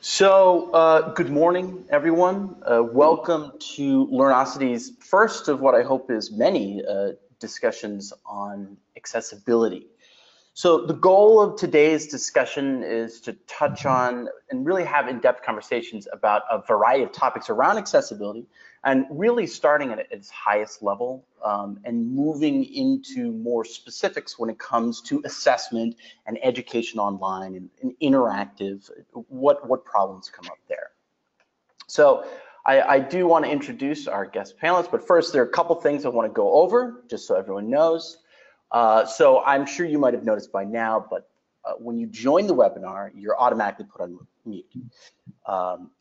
Good morning, everyone. Welcome to Learnosity's first of what I hope is many discussions on accessibility. So the goal of today's discussion is to touch on and really have in-depth conversations about a variety of topics around accessibility, and really starting at its highest level and moving into more specifics when it comes to assessment and education online and interactive, what problems come up there. So I do want to introduce our guest panelists, but first there are a couple things I want to go over just so everyone knows. So I'm sure you might have noticed by now, but when you join the webinar, you're automatically put on mute.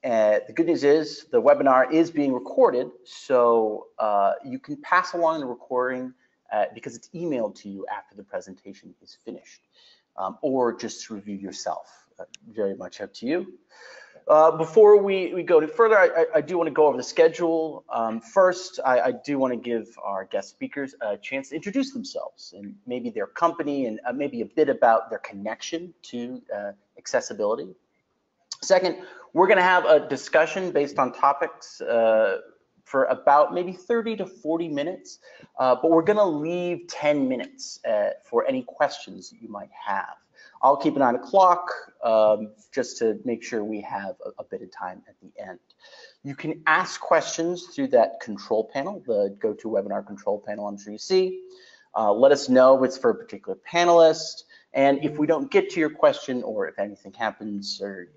And the good news is the webinar is being recorded, so you can pass along the recording because it's emailed to you after the presentation is finished, or just to review yourself. Very much up to you. Before we go any further, I do want to go over the schedule. First, I do want to give our guest speakers a chance to introduce themselves and maybe their company and maybe a bit about their connection to accessibility. Second, we're going to have a discussion based on topics for about maybe 30 to 40 minutes, but we're going to leave 10 minutes for any questions that you might have. I'll keep an eye on the clock just to make sure we have a bit of time at the end. You can ask questions through that control panel, the GoToWebinar control panel I'm sure you see. Let us know if it's for a particular panelist. And if we don't get to your question, or if anything happens, or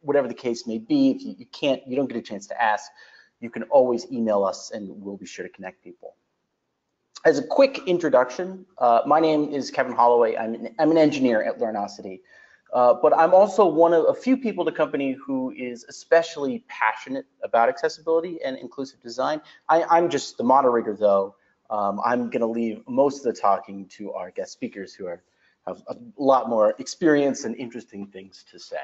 whatever the case may be, if you don't get a chance to ask, you can always email us and we'll be sure to connect people. As a quick introduction, my name is Kevin Holloway. I'm an engineer at Learnosity, but I'm also one of a few people at the company who is especially passionate about accessibility and inclusive design. I'm just the moderator, though. I'm going to leave most of the talking to our guest speakers who have a lot more experience and interesting things to say.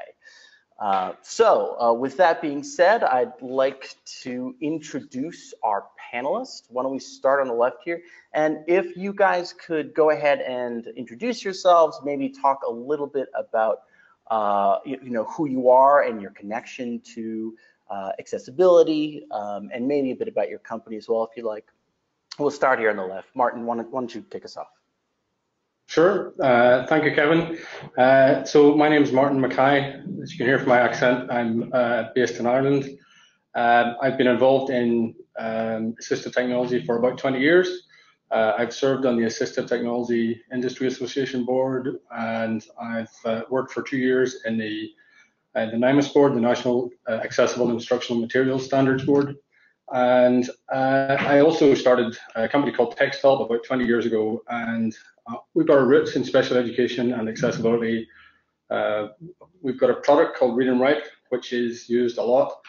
With that being said, I'd like to introduce our panelists. Why don't we start on the left here? And if you guys could go ahead and introduce yourselves, maybe talk a little bit about who you are and your connection to accessibility, and maybe a bit about your company as well, if you like. We'll start here on the left. Martin, why don't you kick us off? Sure. Thank you, Kevin. So my name is Martin McKay. As you can hear from my accent, I'm based in Ireland. I've been involved in assistive technology for about 20 years. I've served on the Assistive Technology Industry Association board, and I've worked for 2 years in the NIMAS board, the National Accessible Instructional Materials Standards Board. And I also started a company called Texthelp about 20 years ago, and we've got our roots in special education and accessibility. We've got a product called Read and Write, which is used a lot.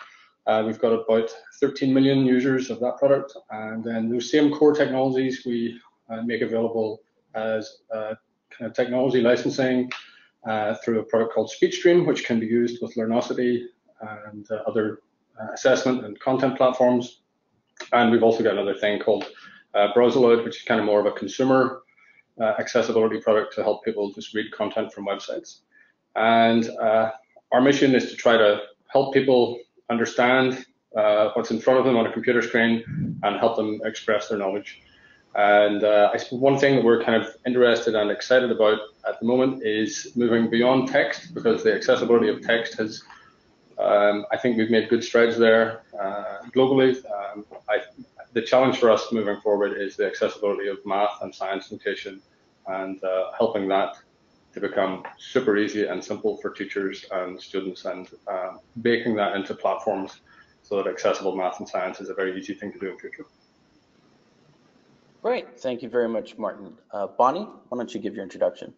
We've got about 13 million users of that product, and then those same core technologies we make available as kind of technology licensing through a product called SpeechStream, which can be used with Learnosity and other assessment and content platforms. And we've also got another thing called Browsaloud, which is kind of more of a consumer accessibility product to help people just read content from websites. And our mission is to try to help people understand what's in front of them on a computer screen and help them express their knowledge. And I suppose one thing that we're kind of interested and excited about at the moment is moving beyond text, because the accessibility of text has, I think we've made good strides there globally. The challenge for us moving forward is the accessibility of math and science notation, and helping that to become super easy and simple for teachers and students, and baking that into platforms so that accessible math and science is a very easy thing to do in future. Great, thank you very much, Martin. Bonnie, why don't you give your introduction?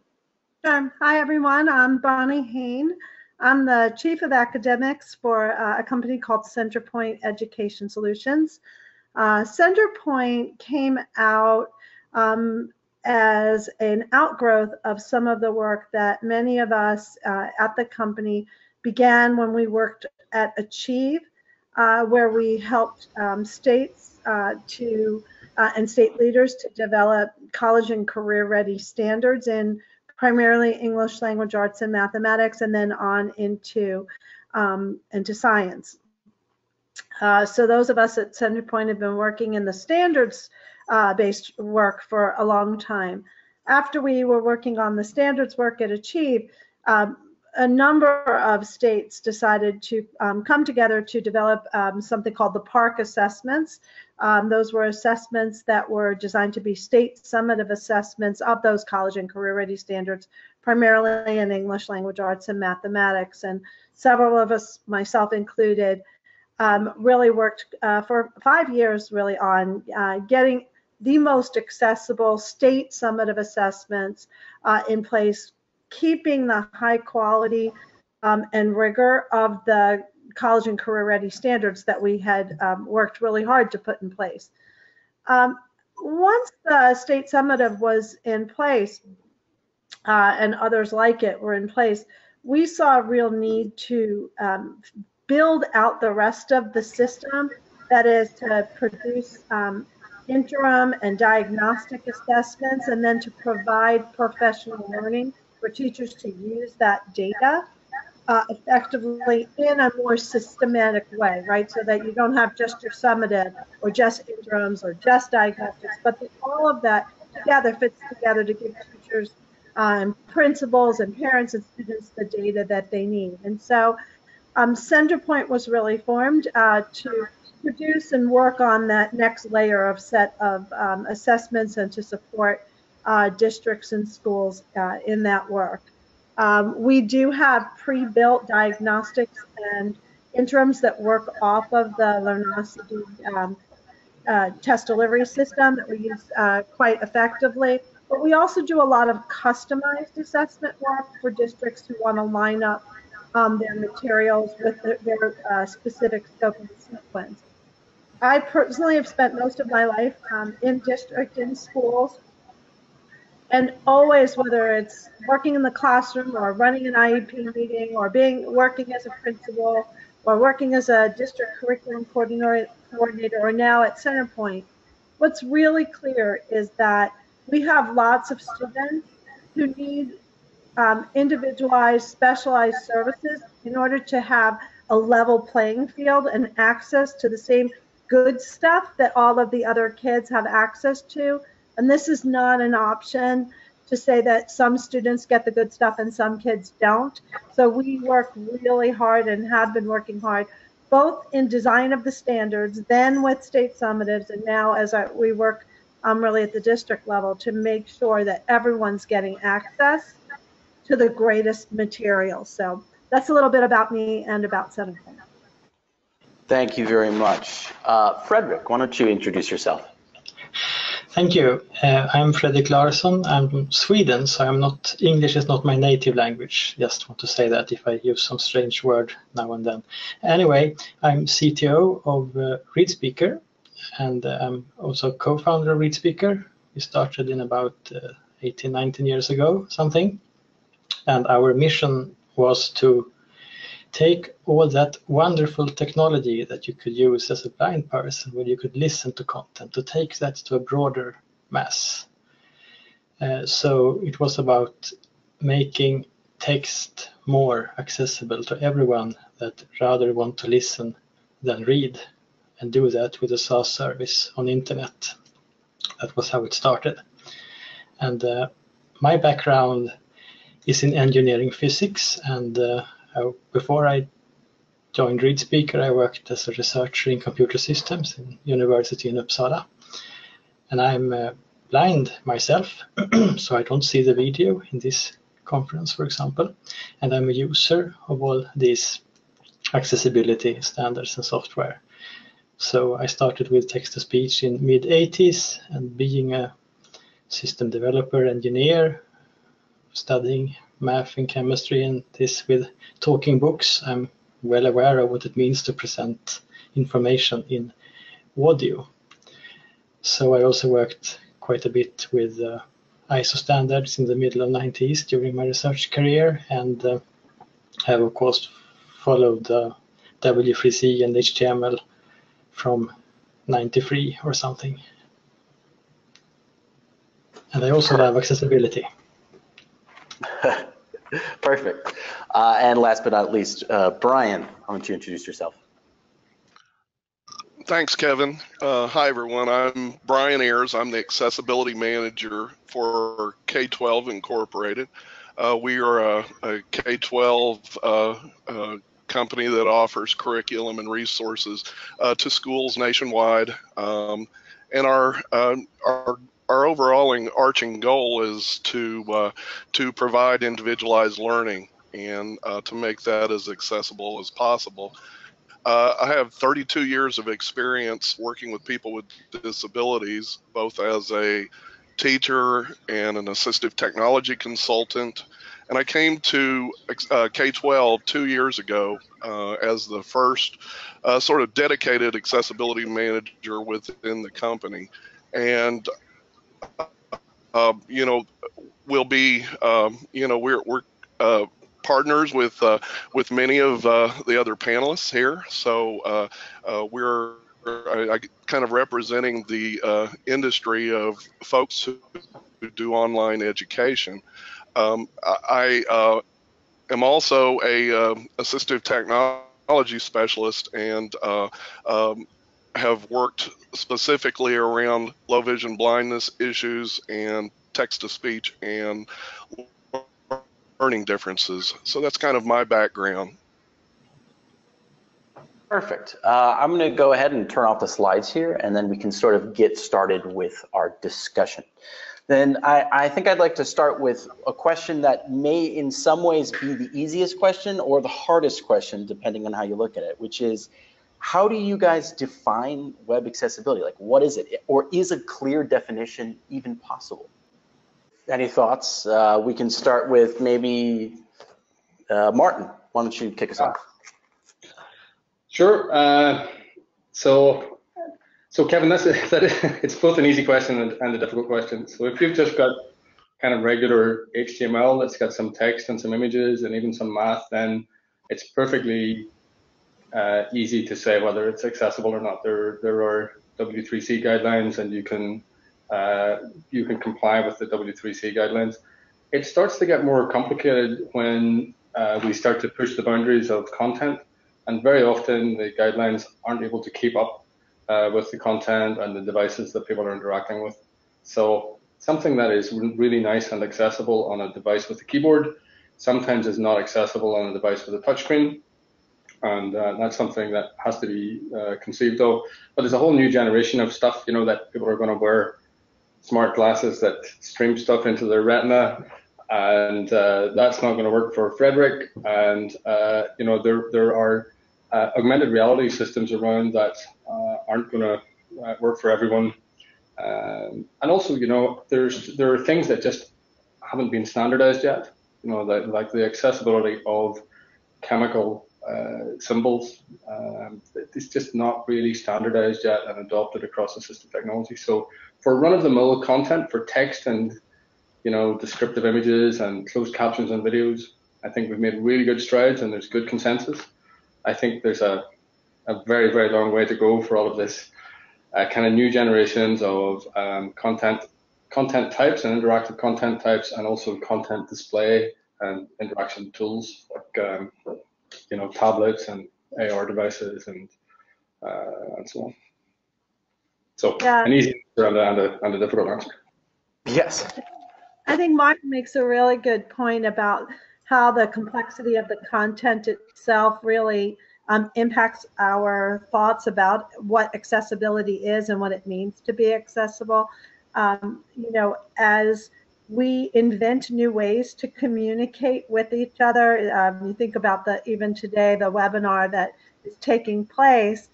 Sure. Hi, everyone. I'm Bonnie Hain. I'm the Chief of Academics for a company called CenterPoint Education Solutions. CenterPoint came out as an outgrowth of some of the work that many of us at the company began when we worked at Achieve, where we helped states and state leaders to develop college and career-ready standards in primarily English language arts and mathematics, and then on into and to science. So those of us at CenterPoint have been working in the standards-based work for a long time. After we were working on the standards work at Achieve, a number of states decided to come together to develop something called the PARC assessments. Those were assessments that were designed to be state summative assessments of those college and career ready standards, primarily in English language arts and mathematics. And several of us, myself included, really worked for 5 years really on getting the most accessible state summative assessments in place, keeping the high quality and rigor of the college and career ready standards that we had worked really hard to put in place. Once the state summative was in place and others like it were in place, we saw a real need to build out the rest of the system, that is to produce interim and diagnostic assessments, and then to provide professional learning for teachers to use that data effectively in a more systematic way, right? So that you don't have just your summative or just interims or just diagnostics, but that all of that together fits together to give teachers and principals and parents and students the data that they need. And so CenterPoint was really formed to produce and work on that next layer of set of assessments and to support districts and schools in that work. We do have pre-built diagnostics and interims that work off of the Learnosity test delivery system that we use quite effectively. But we also do a lot of customized assessment work for districts who want to line up their materials with their specific scope and sequence. I personally have spent most of my life in district, in schools, and always, whether it's working in the classroom or running an IEP meeting or working as a principal or working as a district curriculum coordinator or now at CenterPoint, what's really clear is that we have lots of students who need individualized, specialized services in order to have a level playing field and access to the same good stuff that all of the other kids have access to. And this is not an option to say that some students get the good stuff and some kids don't. So we work really hard and have been working hard, both in design of the standards, then with state summatives, and now as we work really at the district level to make sure that everyone's getting access to the greatest material. So that's a little bit about me and about CenterPoint. Thank you very much. Frederic, why don't you introduce yourself? Thank you. I'm Fredrik Larsson. I'm from Sweden, so English is not my native language. Just want to say that if I use some strange word now and then. Anyway, I'm CTO of ReadSpeaker, and I'm also co-founder of ReadSpeaker. We started in about 18, 19 years ago, something. And our mission was to take all that wonderful technology that you could use as a blind person, where you could listen to content, to take that to a broader mass. So it was about making text more accessible to everyone that rather want to listen than read, and do that with a SaaS service on the internet. That was how it started. And my background is in engineering physics, and before I joined ReadSpeaker, I worked as a researcher in computer systems in University in Uppsala. And I'm blind myself, so I don't see the video in this conference, for example. And I'm a user of all these accessibility standards and software. So I started with text-to-speech in mid-80s, and being a system developer engineer, studying math and chemistry and this with talking books, I'm well aware of what it means to present information in audio. So I also worked quite a bit with ISO standards in the middle of the 90s during my research career, and have of course followed W3C and HTML from 93 or something. And I also love accessibility. Perfect. And last but not least, Bryan, why don't you introduce yourself? Thanks, Kevin. Hi, everyone. I'm Bryan Ayres. I'm the Accessibility Manager for K-12 Incorporated. We are a K-12 company that offers curriculum and resources to schools nationwide. And our overall arching goal is to provide individualized learning and to make that as accessible as possible. I have 32 years of experience working with people with disabilities, both as a teacher and an assistive technology consultant. And I came to K-12 2 years ago as the first sort of dedicated accessibility manager within the company. And, you know, we'll be, you know, we're partners with many of the other panelists here. So we're kind of representing the industry of folks who do online education. I am also a assistive technology specialist and have worked specifically around low vision blindness issues and text-to-speech and learning differences. So that's kind of my background. Perfect. I'm going to go ahead and turn off the slides here, and then we can sort of get started with our discussion. Then I think I'd like to start with a question that may in some ways be the easiest question or the hardest question, depending on how you look at it, which is, how do you guys define web accessibility? Like, what is it? Or is a clear definition even possible? Any thoughts? We can start with maybe Martin. Why don't you kick us off? Sure. So Kevin, it's both an easy question and a difficult question. So if you've just got kind of regular HTML that's got some text and some images and even some math, then it's perfectly easy to say whether it's accessible or not. There are W3C guidelines, and you can comply with the W3C guidelines. It starts to get more complicated when we start to push the boundaries of content, and very often the guidelines aren't able to keep up with the content and the devices that people are interacting with. So something that is really nice and accessible on a device with a keyboard sometimes is not accessible on a device with a touchscreen, and that's something that has to be conceived of. But there's a whole new generation of stuff, you know, that people are going to wear smart glasses that stream stuff into their retina, and that's not going to work for Frederic. And you know, there are augmented reality systems around that aren't going to work for everyone. And also, you know, there are things that just haven't been standardized yet. You know, like the accessibility of chemical symbols. It's just not really standardized yet and adopted across assistive technology. So for run-of-the-mill content, for text and, you know, descriptive images and closed captions and videos, I think we've made really good strides and there's good consensus. I think there's a very, very long way to go for all of this kind of new generations of content types and interactive content types, and also content display and interaction tools like you know, tablets and AR devices and so on. So an easy answer and a difficult answer. Yes. I think Martin makes a really good point about how the complexity of the content itself really impacts our thoughts about what accessibility is and what it means to be accessible. You know, as we invent new ways to communicate with each other, you think about even today, the webinar that is taking place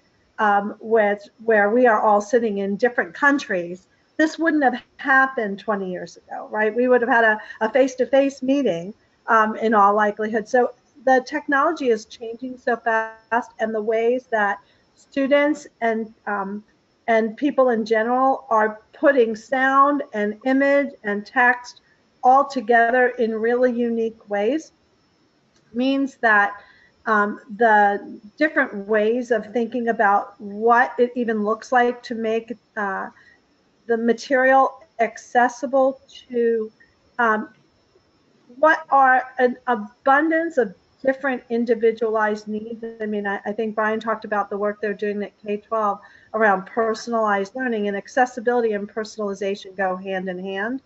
where we are all sitting in different countries. This wouldn't have happened 20 years ago, right? We would have had a face-to-face meeting in all likelihood. So the technology is changing so fast, and the ways that students and people in general are putting sound and image and text all together in really unique ways means that the different ways of thinking about what it even looks like to make the material accessible to what are an abundance of different individualized needs. I mean, I think Bryan talked about the work they're doing at K-12 around personalized learning, and accessibility and personalization go hand in hand.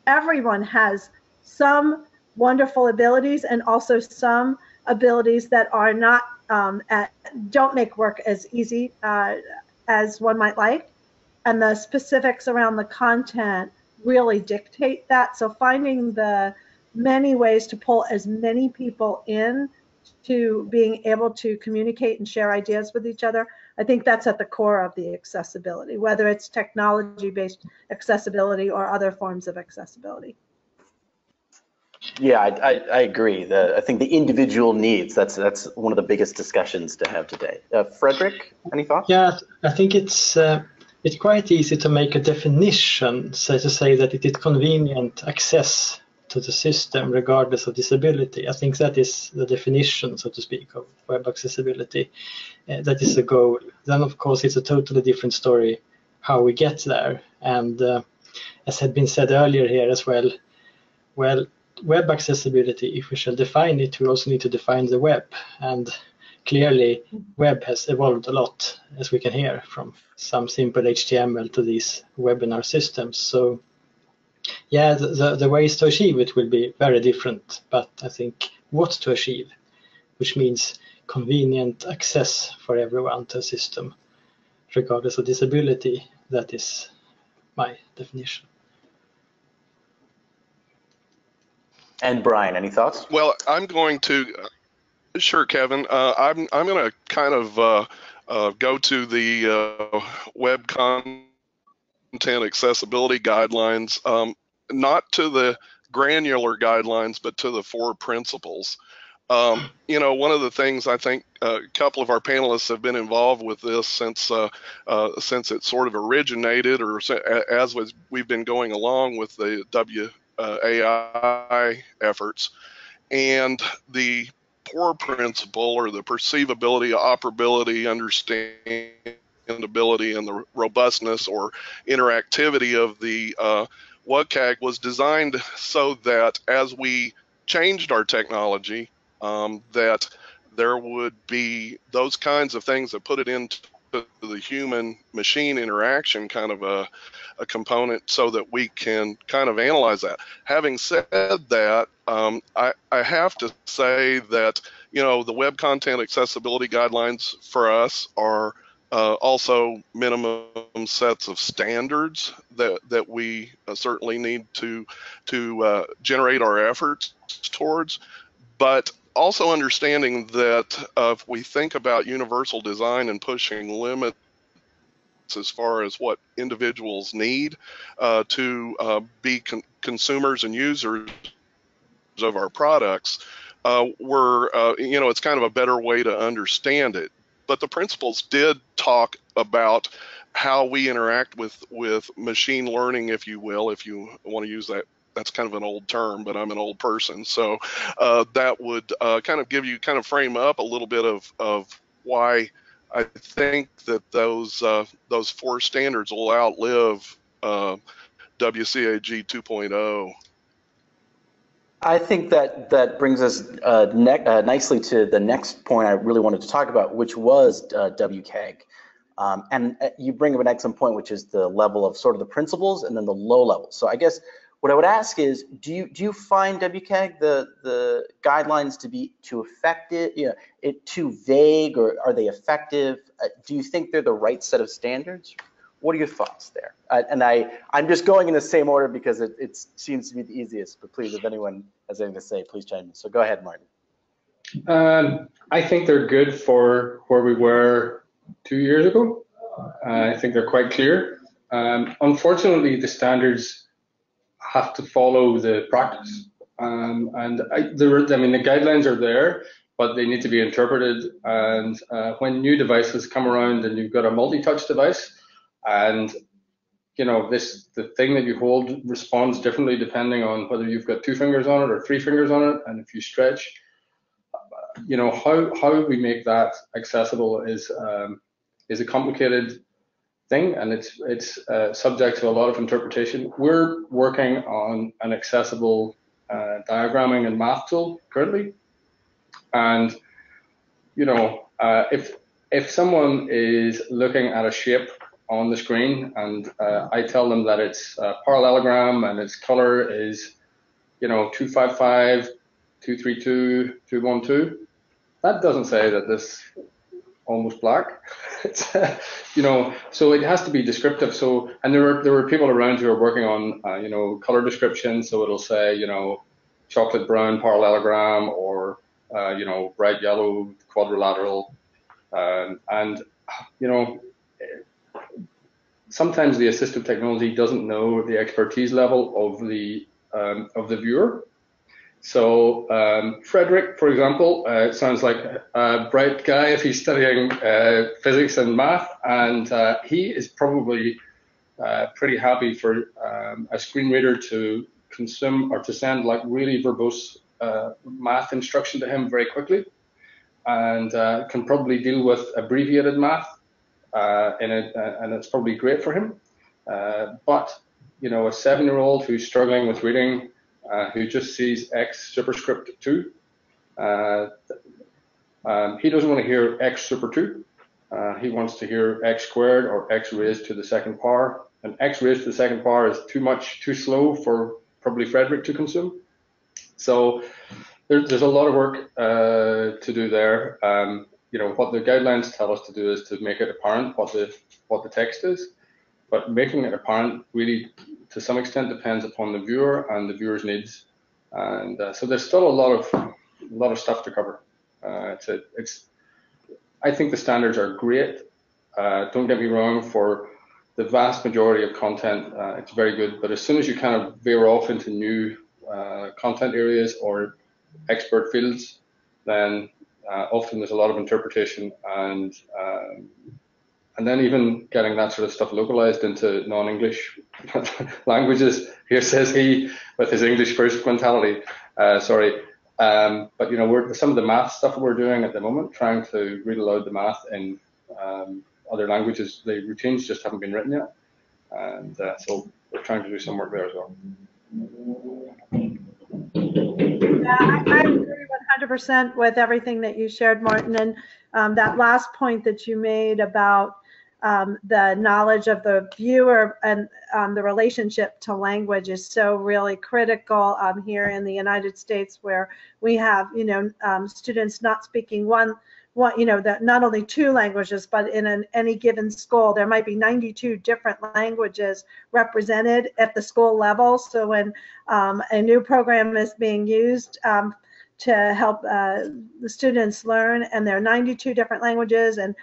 Everyone has some wonderful abilities and also some abilities that are not don't make work as easy as one might like, and the specifics around the content really dictate that. So finding the many ways to pull as many people in to being able to communicate and share ideas with each other, I think that's at the core of the accessibility, whether it's technology-based accessibility or other forms of accessibility. Yeah, I agree. I think the individual needs, that's one of the biggest discussions to have today. Frederic, any thoughts? Yeah, I think it's quite easy to make a definition, so to say that it is convenient access to the system regardless of disability. I think that is the definition, so to speak, of web accessibility. That is the goal. Then, of course, it's a totally different story how we get there. And as had been said earlier here as well, web accessibility, if we shall define it, we also need to define the web. And clearly, web has evolved a lot, as we can hear, from some simple HTML to these webinar systems. So, yeah, the ways to achieve it will be very different, but I think what to achieve, which means convenient access for everyone to a system, regardless of disability, that is my definition. And Bryan, any thoughts? Well, I'm going to, sure, Kevin. I'm going to kind of go to the web content accessibility guidelines, not to the granular guidelines, but to the 4 principles. You know, one of the things I think a couple of our panelists have been involved with this since it sort of originated, or as we've been going along with the WKIK efforts, and the POUR principle, or the perceivability, operability, understandability, and the robustness or interactivity of the WKIK was designed so that as we changed our technology, that there would be those kinds of things that put it into the human-machine interaction kind of a component, so that we can kind of analyze that. Having said that, I have to say that, you know, the web content accessibility guidelines for us are also minimum sets of standards that we certainly need to generate our efforts towards, but also understanding that if we think about universal design and pushing limits as far as what individuals need to be consumers and users of our products, you know, it's kind of a better way to understand it. But the principles did talk about how we interact with machine learning, if you will, if you want to use that. That's kind of an old term, but I'm an old person. So that would kind of frame up a little bit of why I think that those 4 standards will outlive WCAG 2.0. I think that brings us nicely to the next point I really wanted to talk about, which was WKIK. And you bring up an excellent point, which is the level of sort of the principles and then the low level. So I guess what I would ask is, do you find WKIK, the guidelines, to be too effective, too vague, or are they effective? Do you think they're the right set of standards? What are your thoughts there? And I'm just going in the same order because it seems to be the easiest, but please, if anyone has anything to say, please chime in. So go ahead, Martin. I think they're good for where we were 2 years ago. I think they're quite clear. Unfortunately, the standards have to follow the practice. The guidelines are there, but they need to be interpreted. And when new devices come around and you've got a multi-touch device, and the thing that you hold responds differently depending on whether you've got 2 fingers on it or 3 fingers on it, and if you stretch, how we make that accessible is a complicated thing, and it's subject to a lot of interpretation. We're working on an accessible diagramming and math tool currently. And if someone is looking at a shape on the screen and I tell them that it's a parallelogram and its color is 255, 232, 212, that doesn't say that this almost black. It's, so it has to be descriptive. So, and there were people around who are working on color description. So it'll say chocolate brown parallelogram or bright yellow quadrilateral, and sometimes the assistive technology doesn't know the expertise level of the viewer. So Frederic, for example, sounds like a bright guy if he's studying physics and math, and he is probably pretty happy for a screen reader to consume or to send like really verbose math instruction to him very quickly, and can probably deal with abbreviated math and it's probably great for him. But a 7-year-old who's struggling with reading, who just sees X superscript 2, he doesn't want to hear X super 2. He wants to hear X squared or X raised to the second power. And X raised to the second power is too slow for probably Frederic to consume. So there's a lot of work to do there. What the guidelines tell us to do is to make it apparent what the text is, but making it apparent really to some extent depends upon the viewer and the viewer's needs. And so there's still a lot of stuff to cover. I think the standards are great. Don't get me wrong, for the vast majority of content, it's very good. But as soon as you kind of veer off into new content areas or expert fields, then often there's a lot of interpretation and then even getting that sort of stuff localized into non-English languages. Here says he with his English first mentality. But some of the math stuff we're doing at the moment, trying to read aloud the math in other languages, the routines just haven't been written yet, and so we're trying to do some work there as well. Yeah, I agree 100% with everything that you shared, Martin, and that last point that you made about the knowledge of the viewer and the relationship to language is so really critical here in the United States, where we have students not speaking that not only 2 languages, but in any given school there might be 92 different languages represented at the school level. So when a new program is being used to help the students learn, and there are 92 different languages and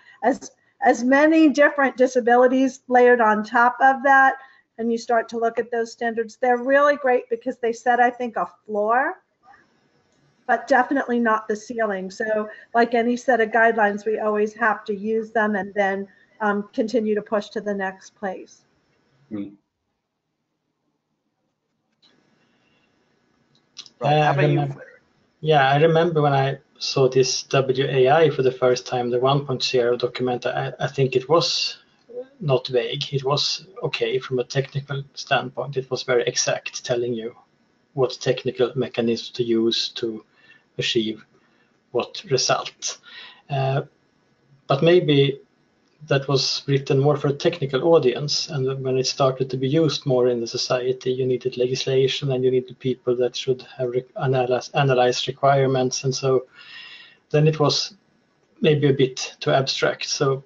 as many different disabilities layered on top of that, and you start to look at those standards, they're really great because they set, I think, a floor, but definitely not the ceiling. So like any set of guidelines, we always have to use them and then continue to push to the next place. How about you, Frederic? Yeah, I remember when I saw this WAI for the first time, the 1.0 document, I think it was not vague. It was okay from a technical standpoint. It was very exact, telling you what technical mechanisms to use to achieve what result. But maybe that was written more for a technical audience, and when it started to be used more in the society, you needed legislation and you needed people that should have analyze requirements, and so then it was maybe a bit too abstract. So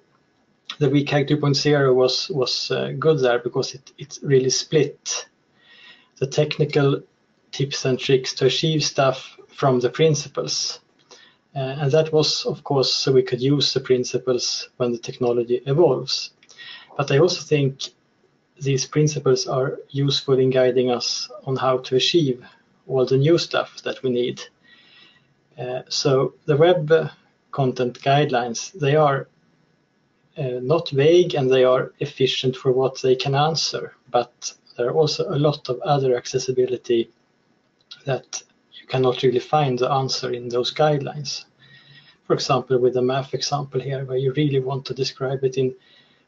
the WKIK 2.0 was good there because it really split the technical tips and tricks to achieve stuff from the principles. And that was, of course, so we could use the principles when the technology evolves. But I also think these principles are useful in guiding us on how to achieve all the new stuff that we need. So the web content guidelines, they are not vague and they are efficient for what they can answer, but there are also a lot of other accessibility that you cannot really find the answer in those guidelines. For example, with the math example here, where you really want to describe it in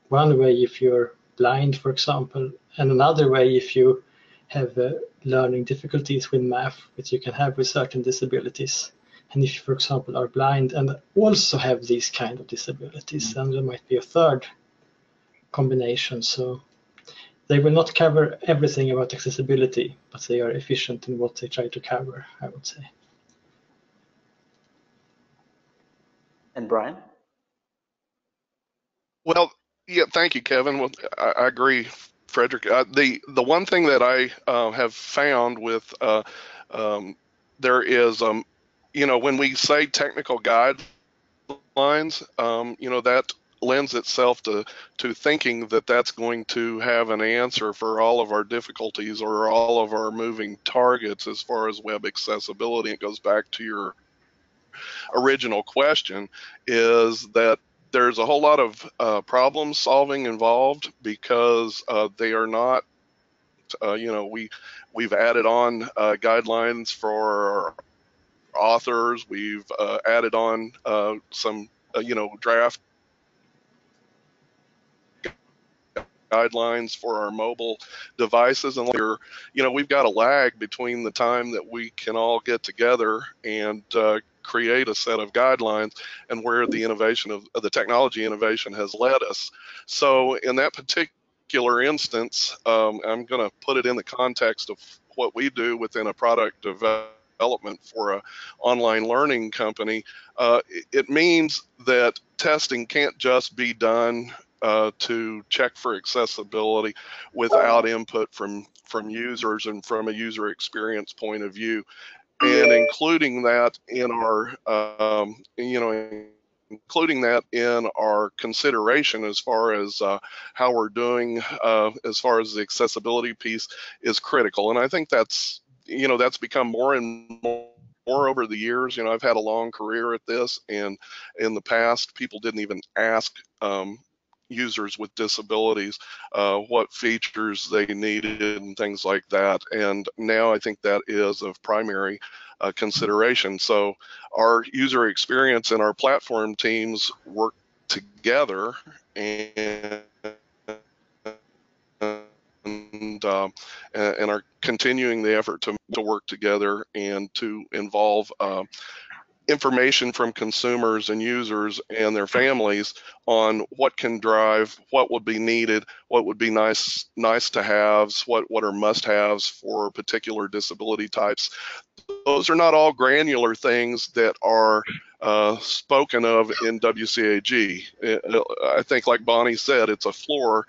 one way if you're blind, for example, and another way if you have learning difficulties with math, which you can have with certain disabilities. And if you, for example, are blind and also have these kind of disabilities, then there might be a third combination. So they will not cover everything about accessibility, but they are efficient in what they try to cover, I would say. And Bryan? Well, yeah, thank you, Kevin. Well, I agree, Frederic. The one thing that I have found with there is, you know, when we say technical guidelines, you know, that lends itself to thinking that that's going to have an answer for all of our difficulties or all of our moving targets as far as web accessibility. It goes back to your original question, is that there's a whole lot of problem solving involved because they are not, you know, we've added on guidelines for authors. We've added on some, you know, draft guidelines for our mobile devices, and we're, you know, we've got a lag between the time that we can all get together and create a set of guidelines and where the innovation of the technology innovation has led us. So in that particular instance, I'm going to put it in the context of what we do within a product development for an online learning company. It means that testing can't just be done to check for accessibility without input from users and from a user experience point of view, and including that in our, you know, including that in our consideration as far as how we're doing as far as the accessibility piece is critical. And I think that's, you know, that's become more and more over the years. You know, I've had a long career at this, and in the past, people didn't even ask users with disabilities what features they needed and things like that. And now I think that is of primary consideration. So our user experience and our platform teams work together and are continuing the effort to work together and to involve information from consumers and users and their families on what can drive, what would be needed, what would be nice to haves, what are must haves for particular disability types. Those are not all granular things that are spoken of in WCAG. I think, like Bonnie said, it's a floor,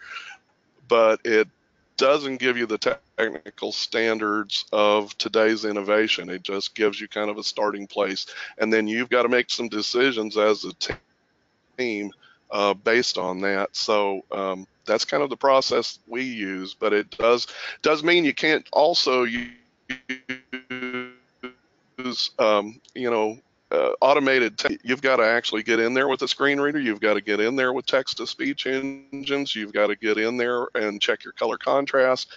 but it doesn't give you the technical standards of today's innovation. It just gives you kind of a starting place, and then you've got to make some decisions as a team based on that. So that's kind of the process we use, but it does mean you can't also use you know, automated. You've got to actually get in there with a screen reader. You've got to get in there with text-to-speech engines. You've got to get in there and check your color contrast.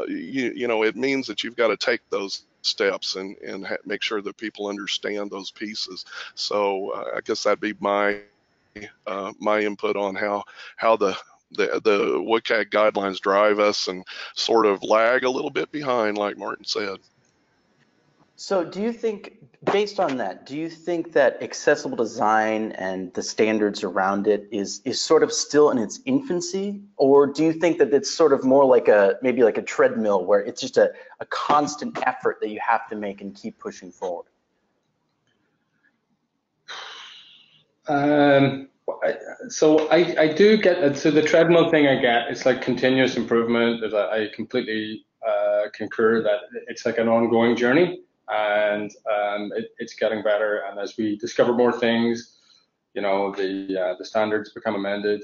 You know, it means that you've got to take those steps and make sure that people understand those pieces. So I guess that'd be my my input on how the WKIK guidelines drive us and sort of lag a little bit behind, like Martin said. So do you think, based on that, do you think that accessible design and the standards around it is sort of still in its infancy? Or do you think that it's sort of more like maybe like a treadmill where it's just a constant effort that you have to make and keep pushing forward? So I do get, so the treadmill thing I get, it's like continuous improvement. I completely concur that it's like an ongoing journey. And it's getting better, and as we discover more things, you know, the standards become amended.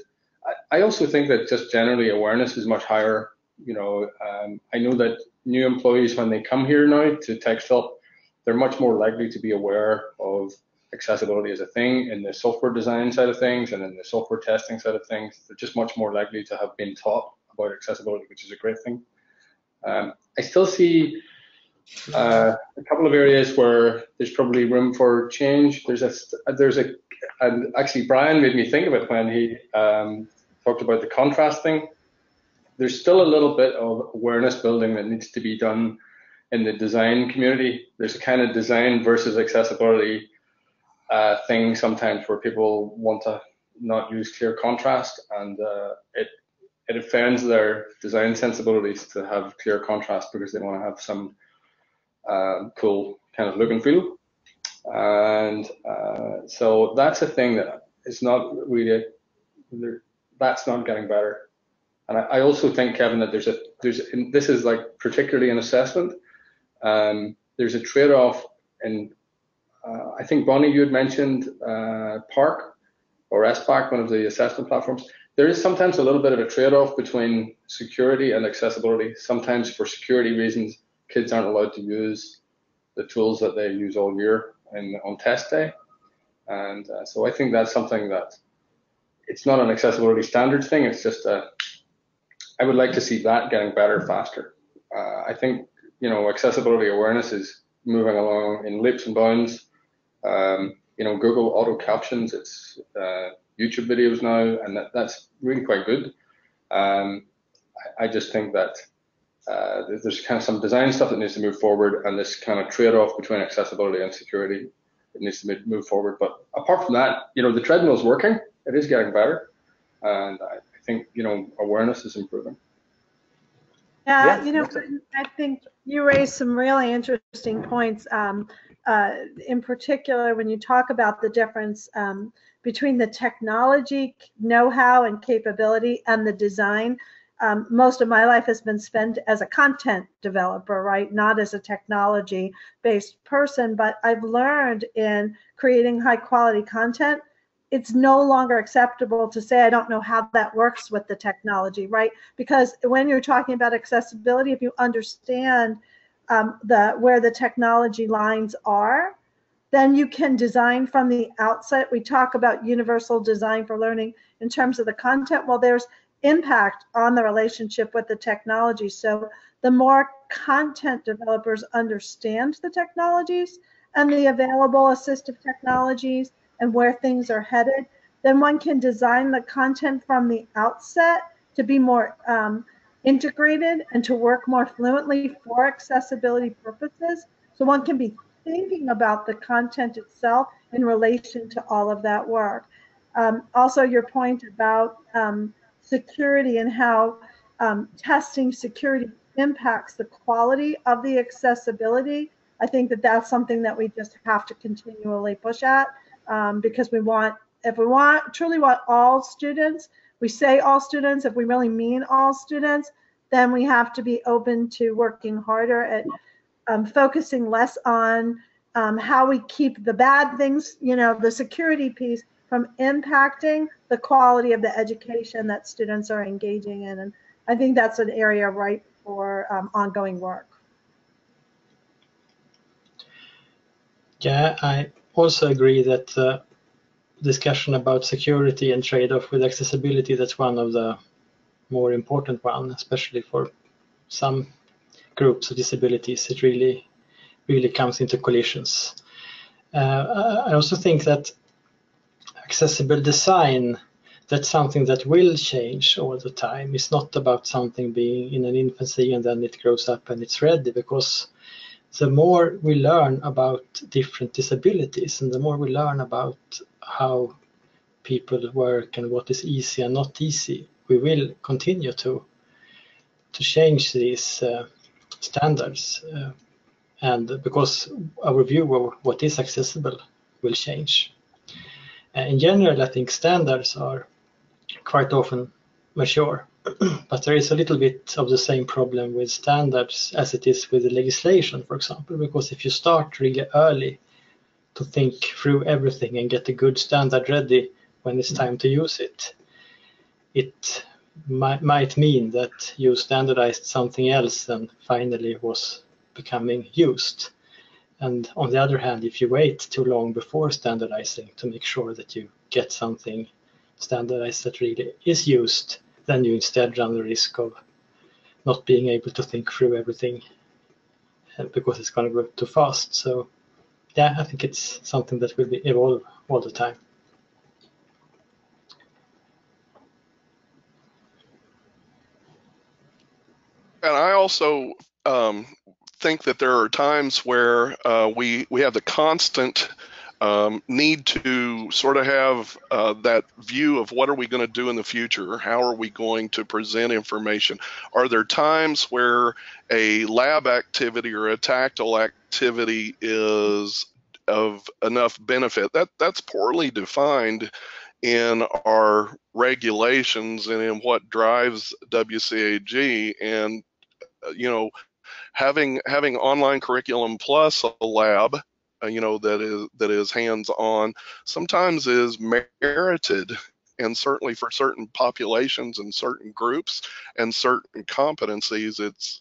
I also think that just generally awareness is much higher. You know, I know that new employees, when they come here now to Texthelp, they're much more likely to be aware of accessibility as a thing in the software design side of things and in the software testing side of things. They're just much more likely to have been taught about accessibility, which is a great thing. I still see a couple of areas where there's probably room for change. And actually Bryan made me think of it when he talked about the contrasting. there's still a little bit of awareness building that needs to be done in the design community. There's a kind of design versus accessibility thing sometimes where people want to not use clear contrast, and it offends their design sensibilities to have clear contrast because they want to have some cool kind of look and feel. And so that's a thing that is not really, that's not getting better. And I also think, Kevin, that this is like particularly in assessment, there's a trade-off in, I think, Bonnie, you had mentioned PARC or SPAC, one of the assessment platforms. There is sometimes a little bit of a trade-off between security and accessibility. Sometimes for security reasons, kids aren't allowed to use the tools that they use all year on test day. And so I think that's something that, it's not an accessibility standards thing, it's just I would like to see that getting better faster. I think, you know, accessibility awareness is moving along in leaps and bounds. You know, Google auto captions, it's YouTube videos now, and that's really quite good. I just think that there's kind of some design stuff that needs to move forward, and this kind of trade-off between accessibility and security, it needs to move forward. But apart from that, you know, the treadmill's working, it is getting better, and I think, you know, awareness is improving. Yeah, you know, I think you raised some really interesting points. In particular, when you talk about the difference between the technology know-how and capability and the design. Most of my life has been spent as a content developer, right? Not as a technology-based person, but I've learned in creating high-quality content, it's no longer acceptable to say I don't know how that works with the technology, right? Because when you're talking about accessibility, if you understand where the technology lines are, then you can design from the outset. We talk about universal design for learning in terms of the content. Well, there's impact on the relationship with the technology. So the more content developers understand the technologies and the available assistive technologies and where things are headed, then one can design the content from the outset to be more integrated and to work more fluently for accessibility purposes. So one can be thinking about the content itself in relation to all of that work. Also, your point about security and how testing security impacts the quality of the accessibility. I think that that's something that we just have to continually push at because if we truly want all students, we say all students, if we really mean all students, then we have to be open to working harder at focusing less on how we keep the bad things, you know, the security piece from impacting the quality of the education that students are engaging in. And I think that's an area ripe for ongoing work. Yeah, I also agree that discussion about security and trade-off with accessibility, that's one of the more important ones, especially for some groups of disabilities. It really comes into collisions. I also think that accessible design, that's something that will change all the time. It's not about something being in an infancy and then it grows up and it's ready, because the more we learn about different disabilities and the more we learn about how people work and what is easy and not easy, we will continue to change these standards. And because our view of what is accessible will change. In general, I think standards are quite often mature, but there is a little bit of the same problem with standards as it is with the legislation, for example, because if you start really early to think through everything and get a good standard ready when it's time to use it, it might mean that you standardized something else and finally was becoming used. And on the other hand, if you wait too long before standardizing to make sure that you get something standardized that really is used, then you instead run the risk of not being able to think through everything because it's going to go too fast. So yeah, I think it's something that will evolve all the time. I also think that there are times where we have the constant need to sort of have that view of what are we going to do in the future? How are we going to present information? Are there times where a lab activity or a tactile activity is of enough benefit? That's poorly defined in our regulations and in what drives WCAG. And you know, having online curriculum plus a lab, that is hands-on, sometimes is merited, and certainly for certain populations and certain groups and certain competencies, it's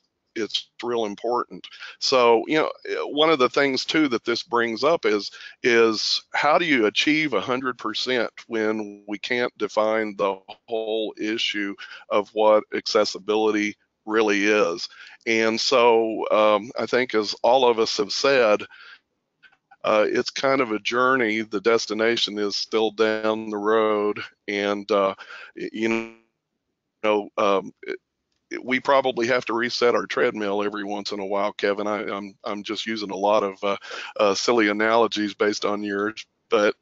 real important. So, one of the things too that this brings up is how do you achieve 100% when we can't define the whole issue of what accessibility really is? And so I think, as all of us have said, it's kind of a journey. The destination is still down the road, and we probably have to reset our treadmill every once in a while, Kevin. I'm just using a lot of silly analogies based on yours, but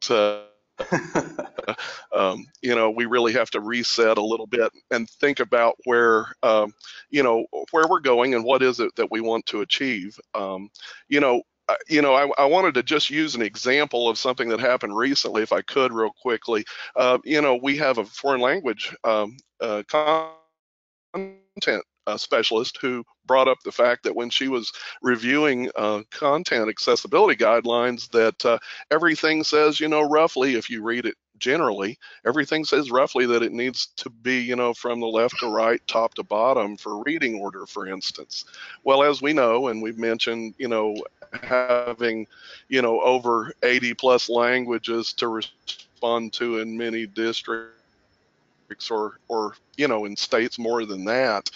we really have to reset a little bit and think about where we're going and what is it that we want to achieve. I wanted to just use an example of something that happened recently, if I could, real quickly. We have a foreign language content specialist who brought up the fact that when she was reviewing content accessibility guidelines, that everything says, roughly, if you read it generally, everything says roughly that it needs to be, from the left to right, top to bottom for reading order, for instance. Well, as we know, and we've mentioned, having, over 80 plus languages to respond to in many districts, or in states more than that,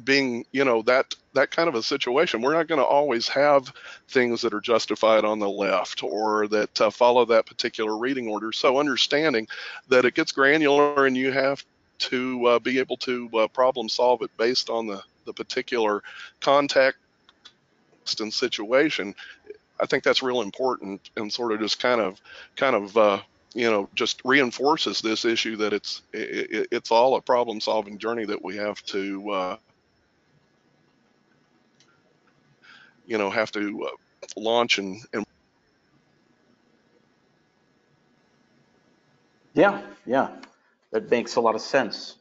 being that kind of a situation, we're not going to always have things that are justified on the left or that follow that particular reading order. So understanding that it gets granular and you have to be able to problem solve it based on the particular context and situation, I think that's real important, and sort of just kind of just reinforces this issue that it's all a problem-solving journey that we have to launch and Yeah, that makes a lot of sense.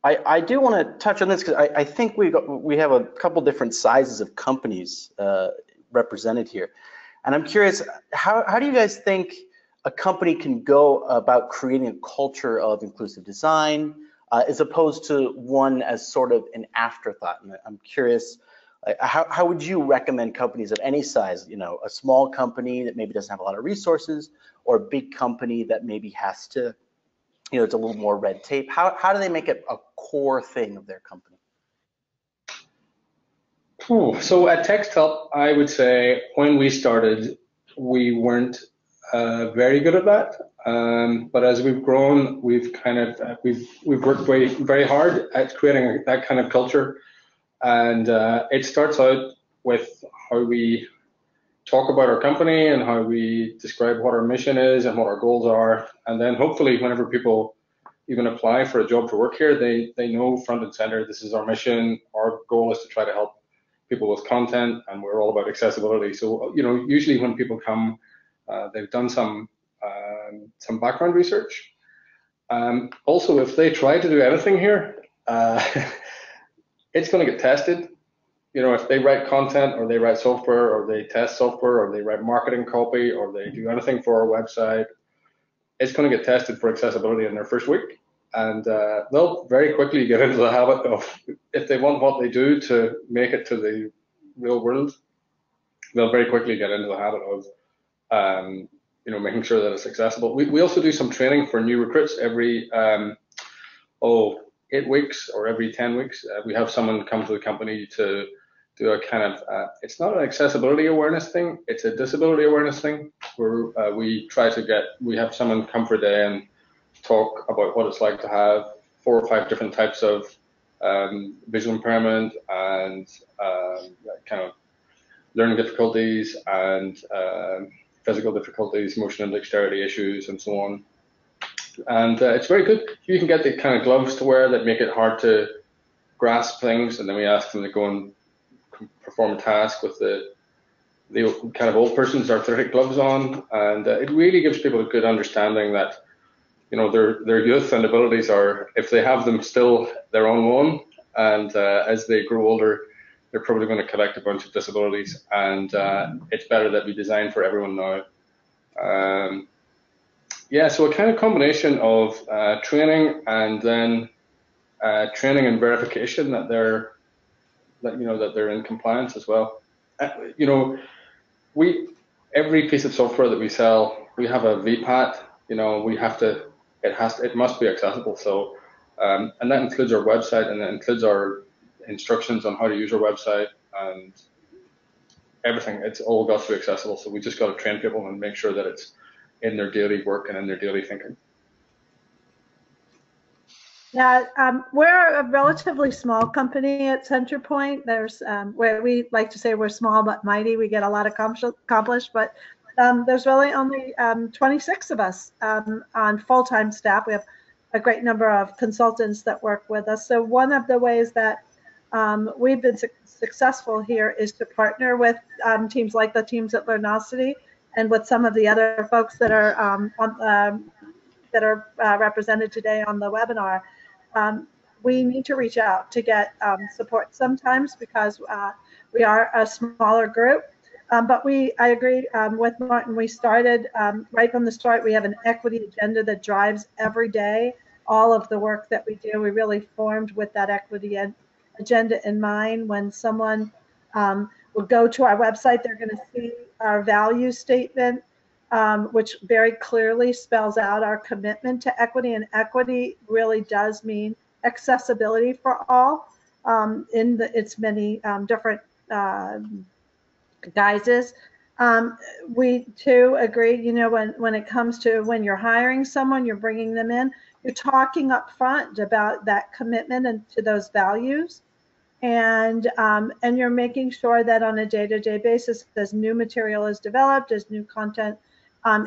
I do want to touch on this because I think we have a couple different sizes of companies represented here, and I'm curious, how do you guys think a company can go about creating a culture of inclusive design as opposed to one as sort of an afterthought? And I'm curious, how would you recommend companies of any size, a small company that maybe doesn't have a lot of resources, or a big company that maybe has to, it's a little more red tape? How do they make it a core thing of their company? So at Texthelp, I would say when we started, we weren't very good at that. But as we've grown, we've worked very, very hard at creating that kind of culture. And it starts out with how we talk about our company and how we describe what our mission is and what our goals are. And then hopefully whenever people even apply for a job to work here, they know front and center, this is our mission. Our goal is to try to help people with content, and we're all about accessibility. So, usually when people come, they've done some background research. Also, if they try to do anything here, it's going to get tested. If they write content or they write software or they test software or they write marketing copy or they do anything for our website, it's going to get tested for accessibility in their first week. And they'll very quickly get into the habit of, if they want what they do to make it to the real world, they'll very quickly get into the habit of making sure that it's accessible. We also do some training for new recruits every 8 weeks or every 10 weeks. We have someone come to the company to do a kind of, it's not an accessibility awareness thing, it's a disability awareness thing, where we have someone come for a day and talk about what it's like to have 4 or 5 different types of visual impairment and kind of learning difficulties and physical difficulties, motion and dexterity issues, and so on. And it's very good. You can get the kind of gloves to wear that make it hard to grasp things, and then we ask them to go and perform a task with the kind of old person's arthritic gloves on, and it really gives people a good understanding that, you know, their youth and abilities are, if they have them, still their own one, and as they grow older, they're probably going to collect a bunch of disabilities, and it's better that we design for everyone now. Yeah, so a kind of combination of training and then training and verification that they're in compliance as well. You know, every piece of software that we sell, we have a VPAT. You know, it must be accessible. So, and that includes our website, and that includes our instructions on how to use our website and everything. It's all got to be accessible. So we just got to train people and make sure that it's in their daily work and in their daily thinking. Yeah, we're a relatively small company at CenterPoint. There's where we like to say we're small but mighty. We get a lot accomplished, but there's really only 26 of us on full-time staff. We have a great number of consultants that work with us. So one of the ways that we've been successful here is to partner with teams like the teams at Learnosity and with some of the other folks that are represented today on the webinar. We need to reach out to get support sometimes because we are a smaller group. But I agree with Martin. We started right from the start. We have an equity agenda that drives every day all of the work that we do. We really formed with that equity agenda in mind. When someone will go to our website, they're going to see our value statement, which very clearly spells out our commitment to equity, and equity really does mean accessibility for all in its many different guises. We too agree, you know, when it comes to when you're hiring someone, you're bringing them in, you're talking up front about that commitment and to those values. And you're making sure that on a day-to-day basis, as new material is developed, as new content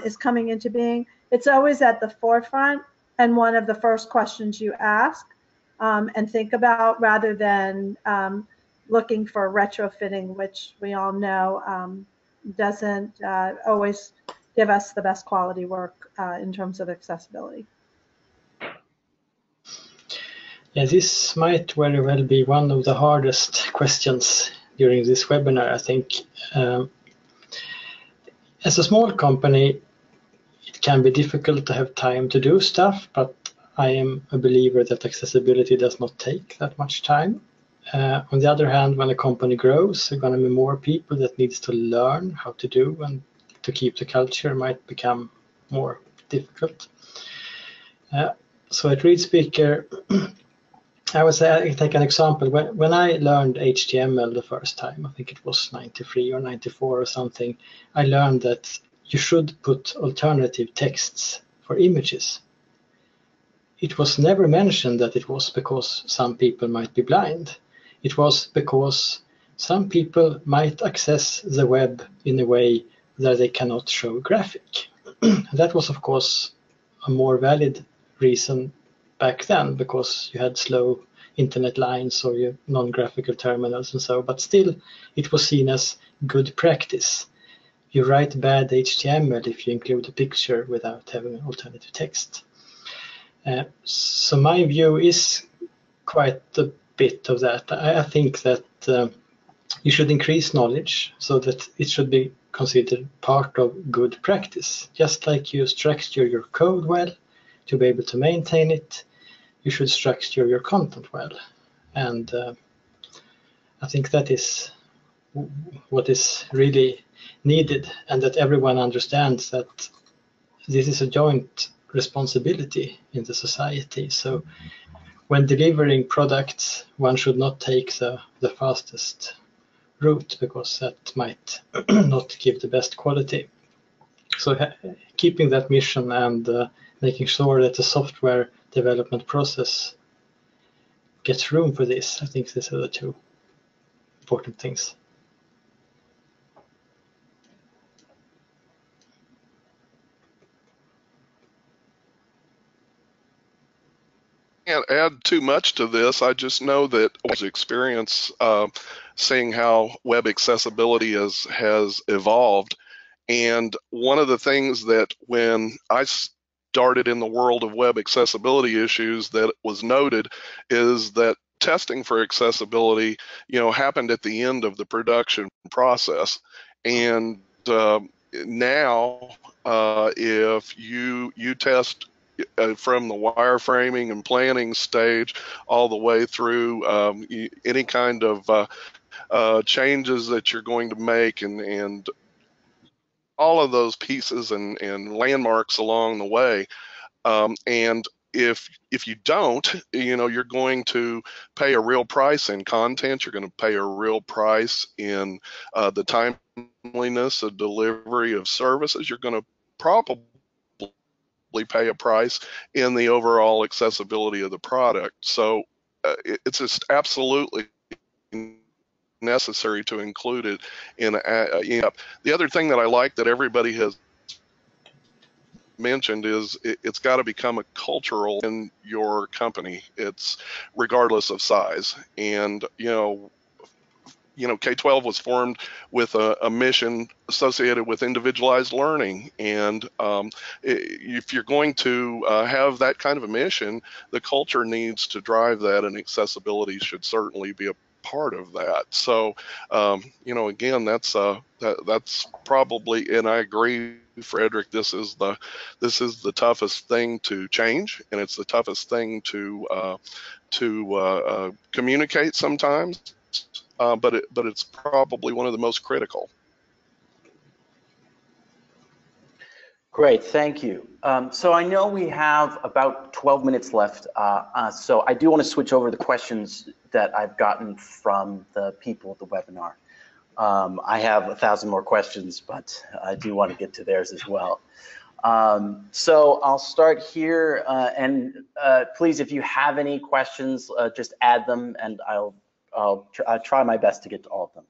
is coming into being, it's always at the forefront and one of the first questions you ask and think about, rather than looking for retrofitting, which we all know doesn't always give us the best quality work in terms of accessibility. Yeah, this might very well be one of the hardest questions during this webinar, I think. As a small company, it can be difficult to have time to do stuff, but I am a believer that accessibility does not take that much time. On the other hand, when a company grows, there are going to be more people that needs to learn how to do, and to keep the culture might become more difficult. So at ReadSpeaker, I would say, I take an example. When I learned HTML the first time, I think it was 93 or 94 or something, I learned that you should put alternative texts for images. It was never mentioned that it was because some people might be blind. It was because some people might access the web in a way that they cannot show graphic. That was, of course, a more valid reason back then, because you had slow internet lines or your non-graphical terminals and so, but still it was seen as good practice. You write bad HTML if you include a picture without having an alternative text. So my view is quite a bit of that. I think that you should increase knowledge so that it should be considered part of good practice. Just like you structure your code well to be able to maintain it, you should structure your content well. And I think that is what is really needed, and that everyone understands that this is a joint responsibility in the society. So when delivering products, one should not take the fastest route, because that might not give the best quality. So keeping that mission and making sure that the software development process gets room for this. I think these are the two important things. Can't add too much to this. I just know that I was experience seeing how web accessibility has evolved. And one of the things that when I started in the world of web accessibility issues that was noted is that testing for accessibility, happened at the end of the production process. And now, if you test from the wireframing and planning stage all the way through any kind of changes that you're going to make and all of those pieces and landmarks along the way. And if you don't, you're going to pay a real price in content. You're going to pay a real price in the timeliness of delivery of services. You're going to probably pay a price in the overall accessibility of the product. So it's just absolutely necessary to include it in the other thing that I like that everybody has mentioned is it's got to become a cultural in your company. It's regardless of size. And K-12 was formed with a mission associated with individualized learning. And if you're going to have that kind of a mission, the culture needs to drive that, and accessibility should certainly be a part of that. So, again, that's probably, and I agree, Frederic, this is the toughest thing to change, and it's the toughest thing to communicate sometimes. But it's probably one of the most critical. Great, thank you. So I know we have about 12 minutes left, so I do want to switch over the questions that I've gotten from the people at the webinar. I have 1,000 more questions, but I do want to get to theirs as well. So I'll start here, and please, if you have any questions, just add them, and I'll try my best to get to all of them.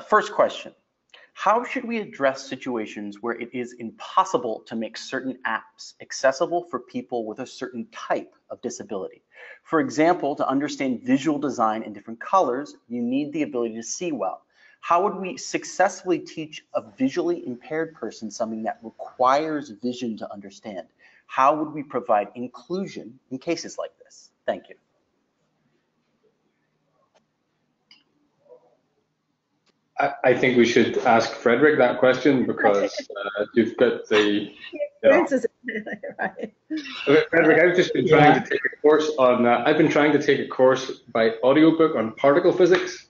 First question. How should we address situations where it is impossible to make certain apps accessible for people with a certain type of disability? For example, to understand visual design in different colors, you need the ability to see well. How would we successfully teach a visually impaired person something that requires vision to understand? How would we provide inclusion in cases like this? Thank you. I think we should ask Frederic that question because you've got the. Right. Frederic, I've just been trying to take a course on. I've been trying to take a course by audiobook on particle physics,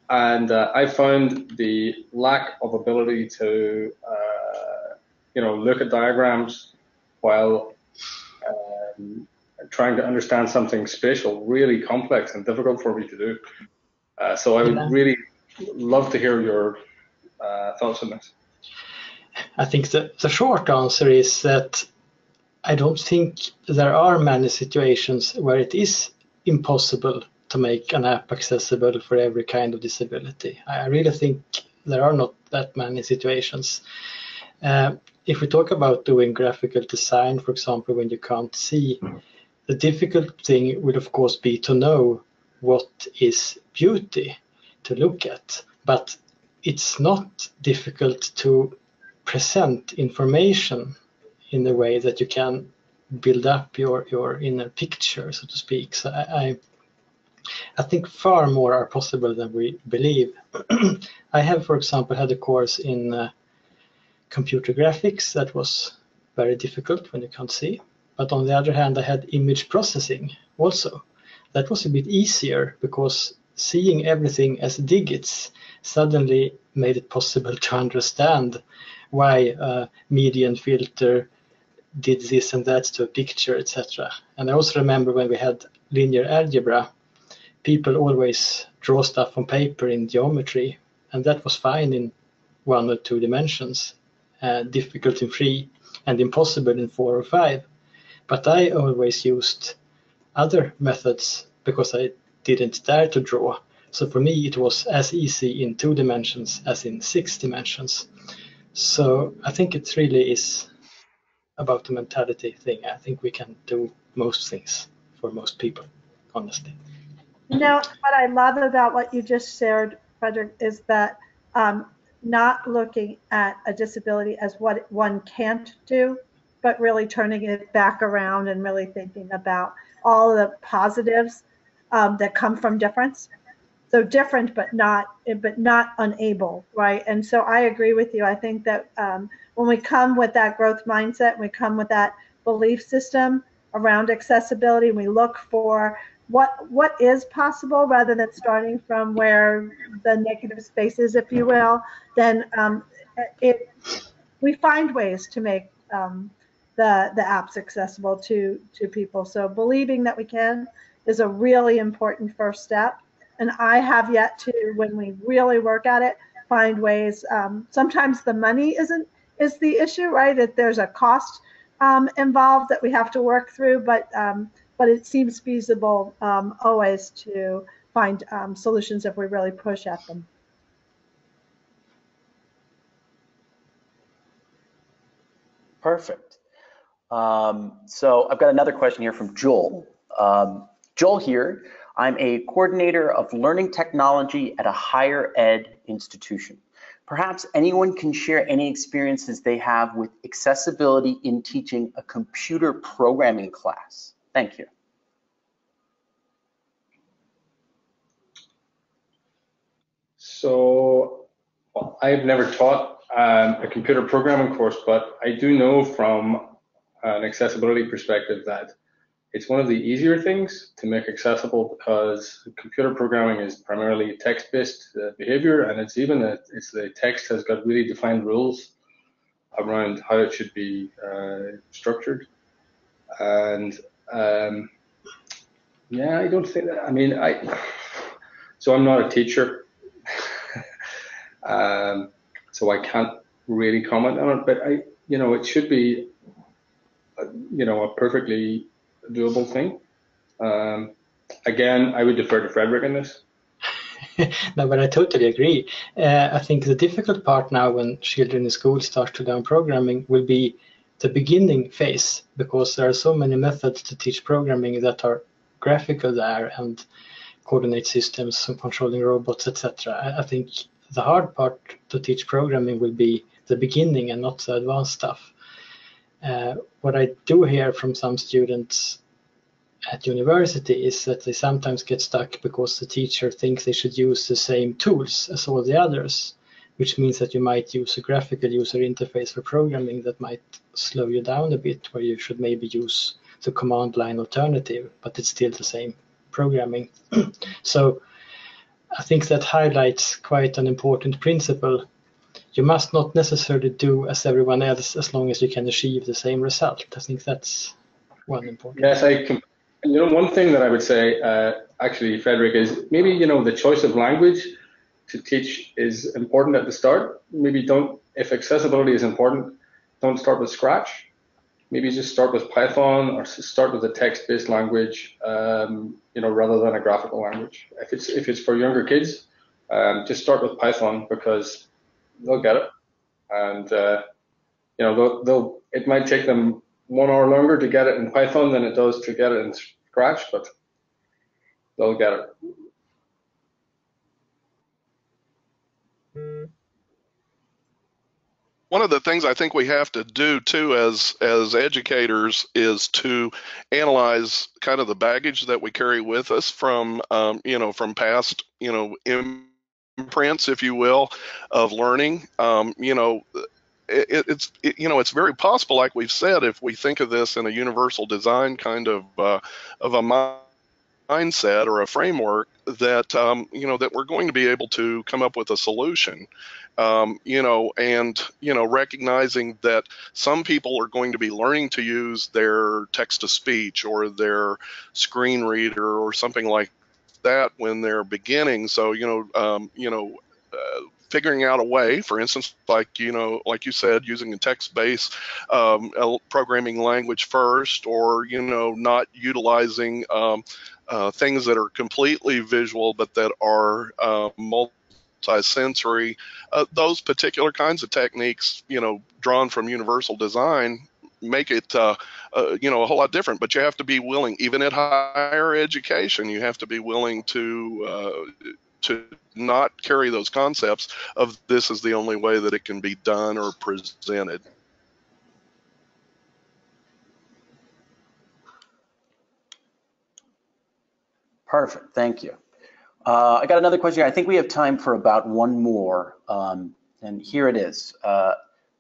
and I found the lack of ability to, look at diagrams while trying to understand something spatial really complex and difficult for me to do. So I would really love to hear your thoughts on this. I think the short answer is that I don't think there are many situations where it is impossible to make an app accessible for every kind of disability. I really think there are not that many situations. If we talk about doing graphical design, for example, when you can't see, the difficult thing would of course be to know what is beauty to look at, but it's not difficult to present information in a way that you can build up your inner picture, so to speak. So I think far more are possible than we believe. I have, for example, had a course in computer graphics that was very difficult when you can't see, but on the other hand I had image processing also. That was a bit easier because seeing everything as digits suddenly made it possible to understand why a median filter did this and that to a picture, etc. And I also remember when we had linear algebra, people always draw stuff on paper in geometry, and that was fine in 1 or 2 dimensions, difficult in 3 and impossible in 4 or 5. But I always used other methods because I didn't dare to draw. So for me, it was as easy in 2 dimensions as in 6 dimensions. So I think it really is about the mentality thing. I think we can do most things for most people, honestly. You know, what I love about what you just shared, Frederic, is that not looking at a disability as what one can't do, but really turning it back around and really thinking about all the positives that come from difference. So different, but not unable, right? And so I agree with you. I think that when we come with that growth mindset, we come with that belief system around accessibility, and we look for what is possible rather than starting from where the negative space is, if you will, then we find ways to make the apps accessible to people. So believing that we can is a really important first step. And I have yet to, when we really work at it, find ways. Sometimes the money is the issue, right? That there's a cost involved that we have to work through, but it seems feasible always to find solutions if we really push at them. Perfect. So I've got another question here from Joel. Joel here, I'm a coordinator of learning technology at a higher ed institution. Perhaps anyone can share any experiences they have with accessibility in teaching a computer programming class. Thank you. So I've never taught a computer programming course, but I do know from an accessibility perspective that it's one of the easier things to make accessible because computer programming is primarily text-based behavior, and it's the text has got really defined rules around how it should be structured. And yeah, I don't think that, I mean, so I'm not a teacher, so I can't really comment on it, but it should be, a perfectly doable thing. Again, I would defer to Frederic in this. No, but I totally agree. I think the difficult part now when children in school start to learn programming will be the beginning phase, because there are so many methods to teach programming that are graphical there and coordinate systems and controlling robots, etc. I think the hard part to teach programming will be the beginning and not the advanced stuff. What I do hear from some students at university is that they sometimes get stuck because the teacher thinks they should use the same tools as all the others, which means that you might use a graphical user interface for programming that might slow you down a bit, where you should maybe use the command line alternative, but it's still the same programming. So I think that highlights quite an important principle. You must not necessarily do as everyone else as long as you can achieve the same result. I think that's one important. Yes, one thing that I would say, actually, Frederic, is maybe, the choice of language to teach is important at the start. Maybe if accessibility is important, don't start with Scratch. Maybe just start with Python or start with a text-based language, rather than a graphical language. If it's for younger kids, just start with Python because they'll get it. And, it might take them 1 hour longer to get it in Python than it does to get it in Scratch, but they'll get it. One of the things I think we have to do too as educators is to analyze kind of the baggage that we carry with us from from past imprints, if you will, of learning. It's very possible, like we've said, if we think of this in a universal design kind of a mindset or a framework, that that we're going to be able to come up with a solution. Recognizing that some people are going to be learning to use their text-to-speech or their screen reader or something like that when they're beginning. So, figuring out a way, for instance, like you said, using a text-based programming language first, or not utilizing things that are completely visual but that are multi-sensory. Those particular kinds of techniques, drawn from universal design, make it a whole lot different. But you have to be willing, even at higher education, you have to be willing to not carry those concepts of this is the only way that it can be done or presented. Perfect, thank you. I got another question. I think we have time for about one more, and here it is.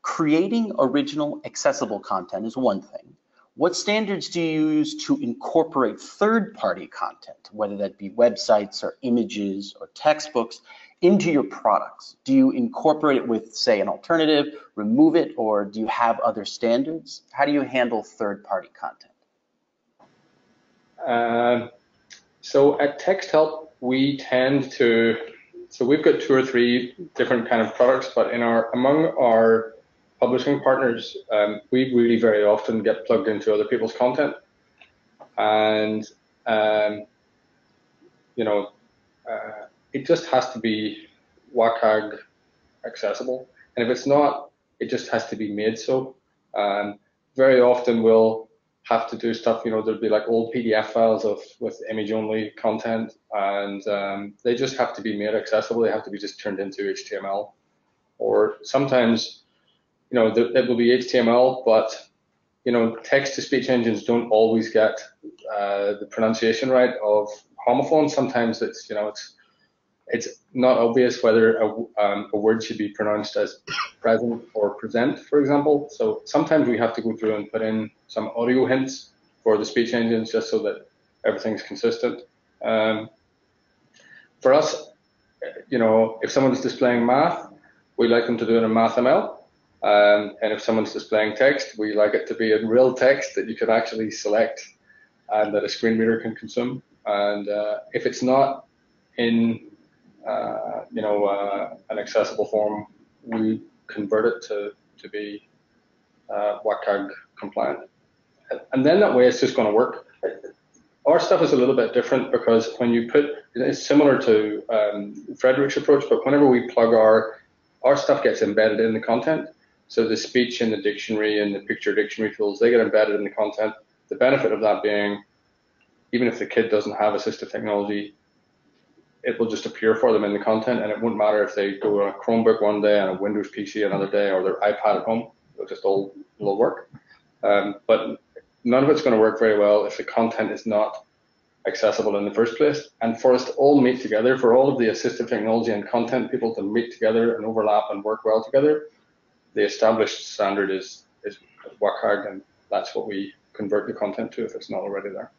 Creating original accessible content is one thing. What standards do you use to incorporate third-party content, whether that be websites or images or textbooks, into your products? Do you incorporate it with, say, an alternative, remove it, or do you have other standards? How do you handle third-party content? So at Texthelp, we tend to, so we've got 2 or 3 different kind of products, but among our publishing partners, we really very often get plugged into other people's content, and it just has to be WKIK accessible, and if it's not, it just has to be made so. Very often we'll have to do stuff, there'll be like old PDF files with image-only content, and they just have to be made accessible. They have to be just turned into HTML, or sometimes it will be HTML, but text-to-speech engines don't always get the pronunciation right of homophones. Sometimes it's not obvious whether a word should be pronounced as present or present, for example. So sometimes we have to go through and put in some audio hints for the speech engines just so that everything's consistent. For us, if someone's displaying math, we like them to do it in MathML. And if someone's displaying text, we like it to be in real text that you can actually select and that a screen reader can consume. And if it's not in an accessible form, we convert it to be WKIK compliant. And then that way it's just going to work. Our stuff is a little bit different because when you it's similar to Frederic's approach, but whenever we plug our stuff gets embedded in the content. So the speech and the dictionary and the picture dictionary tools, they get embedded in the content. The benefit of that being, even if the kid doesn't have assistive technology, it will just appear for them in the content, and it won't matter if they go on a Chromebook one day and a Windows PC another day, or their iPad at home. It'll just all work. But none of it's going to work very well if the content is not accessible in the first place. And for us to all meet together, for all of the assistive technology and content people to meet together and overlap and work well together, the established standard is WKIK, and that's what we convert the content to if it's not already there.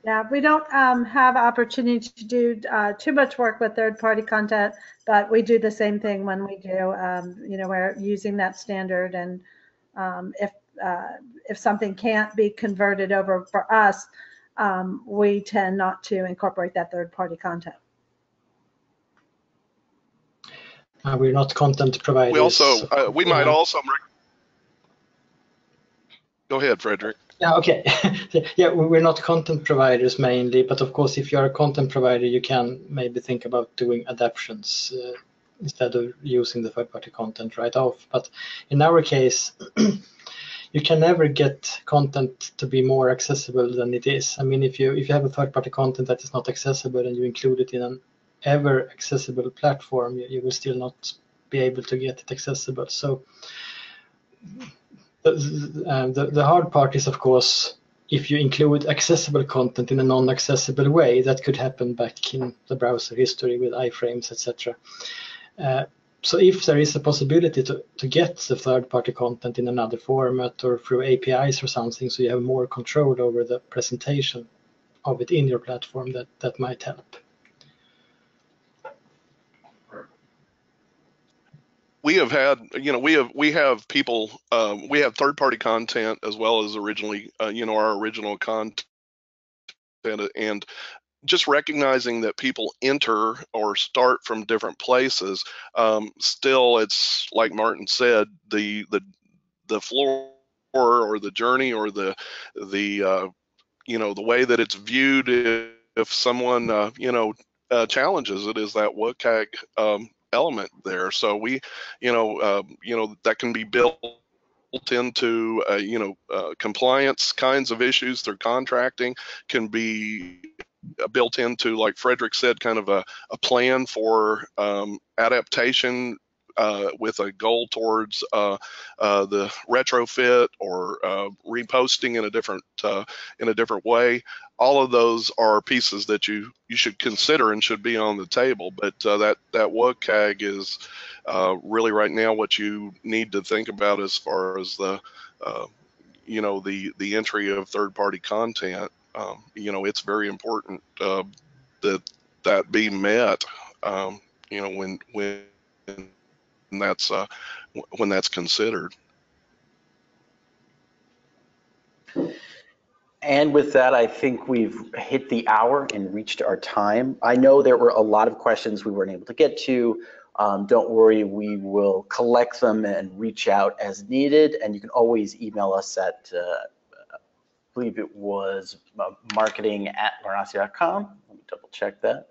Yeah, we don't have opportunity to do too much work with third-party content, but we do the same thing when we do, we're using that standard, and if something can't be converted over for us, we tend not to incorporate that third-party content. We're not content providers. We also, we might also. Go ahead, Frederic. Yeah, okay. Yeah, we're not content providers mainly, but of course, if you're a content provider, you can maybe think about doing adaptions instead of using the third-party content right off. But in our case, you can never get content to be more accessible than it is. I mean, if you have a third-party content that is not accessible and you include it in an ever accessible platform, you will still not be able to get it accessible. So the hard part is, of course, if you include accessible content in a non-accessible way. That could happen back in the browser history with iframes, etc. So if there is a possibility to get the third-party content in another format or through APIs or something, so you have more control over the presentation of it in your platform, that might help. We have had, we have people, we have third-party content as well as originally, our original content, and just recognizing that people enter or start from different places. Still, it's like Martin said, the floor or the journey or the the way that it's viewed, if someone challenges it, is that WKIK element there. So we that can be built into compliance kinds of issues through contracting, can be built into, like Frederic said, kind of a plan for adaptation with a goal towards the retrofit or reposting in a different way. All of those are pieces that you should consider and should be on the table. But that WCAG is really right now what you need to think about as far as the the entry of third-party content. It's very important that be met. When that's considered. And with that, I think we've hit the hour and reached our time. I know there were a lot of questions we weren't able to get to. Don't worry, we will collect them and reach out as needed. And you can always email us at, I believe it was marketing@learnosity.com. Let me double check that.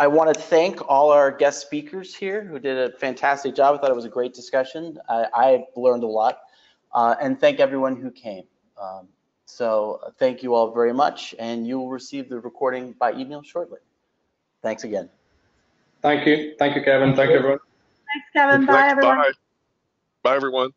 I want to thank all our guest speakers here who did a fantastic job. I thought it was a great discussion. I learned a lot. And thank everyone who came. So thank you all very much, and you will receive the recording by email shortly. Thanks again. Thank you, Kevin. Thank you, everyone. Thanks, Kevin. Bye, everyone. Bye, everyone.